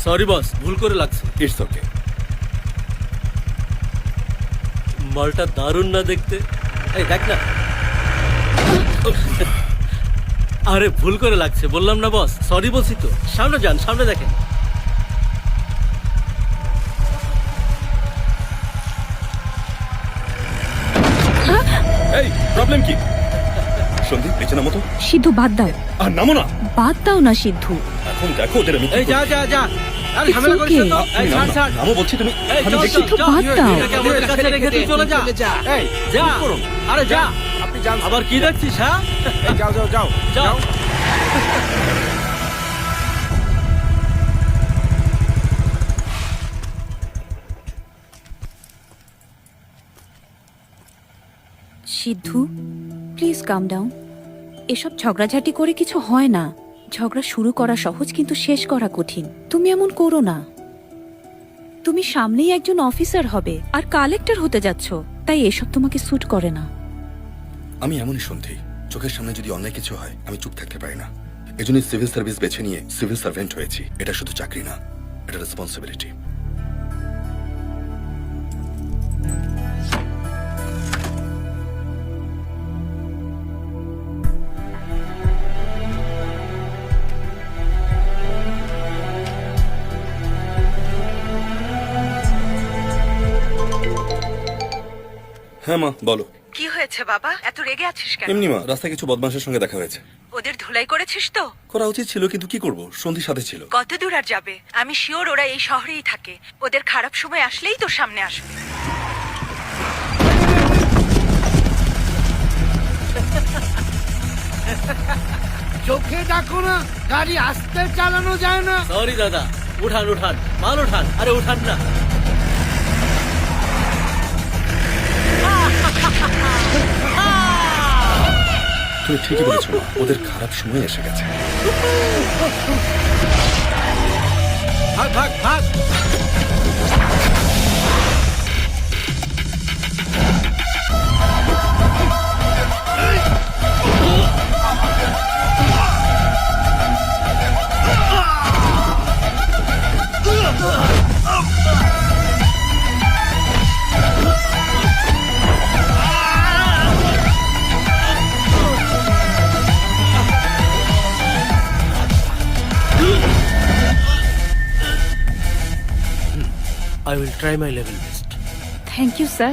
Sorry boss, ভুল করে লাগছে। It's okay. মালটা দারুণ না দেখতে? এই দেখ না। আরে ভুল করে লাগছে, বললাম না বস, সরি বলছি তো। সামনে যান, সামনে দেখেন। এই প্রবলেম কি? সন্দীপ নিচে নামো তো। সিদ্ধু বাদ দাও, আর নামো না। বাদ দাও না সিদ্ধু। এখন দেখো ওদের আমি কি এই যা করি। যা যা, আরে It's ঝামেলা করিস না তো। okay. এই তুমি ছাড় নামো না। ছাড়। নামো বলছি তুমি। এই আমি চল দেখি। চল সিদ্ধু, চল, বাদ দাও। এটাকে আমাদের কাছে রেখে তুই চলে যা। এই যা, আরে যা। আপনি যান। আবার কি দেখছিস? হ্যাঁ এই যাও যাও যাও যাও। Sindhu, please come down. এসব ঝগড়াঝাটি করে কিছু হয় না। ঝগড়া শুরু করা সহজ, কিন্তু শেষ করা কঠিন। তুমি এমন করো না। তুমি সামনেই একজন অফিসার হবে আর কালেক্টর হতে যাচ্ছ, তাই এসব তোমাকে স্যুট করে না। আমি এমনই সন্ধি, চোখের সামনে যদি অন্যায় কিছু হয় আমি চুপ থাকতে পারি না। এজন্যই সিভিল সার্ভিস বেছে নিয়ে সিভিল সার্ভেন্ট হয়েছি। এটা শুধু চাকরি না, এটা রেসপন্সিবিলিটি। হ্যাঁ মা বলো। কি হয়েছে বাবা, এত রেগে আছিস কেন? এমনি মা, রাস্তায় কিছু বদমাশের সঙ্গে দেখা হয়েছে। ওদের ধুলাই করেছিস তো? করা উচিত ছিল, কিন্তু কি করব, সন্ধির সাথে ছিল। কত দূর আর যাবে? আমি শিওর ওরা এই শহরেই থাকে। ওদের খারাপ সময় আসলেই তোর সামনে আসবে। চোখে দেখো না, গাড়ি আস্তে চালানো যায় না। সরি দাদা, উঠান উঠান, মাল উঠান। আরে উঠান না। তুমি ঠিকই বলেছো মা, ওদের খারাপ সময় এসে গেছে। ভাগ ভাগ ভাগ। I will try my level best. Thank you sir.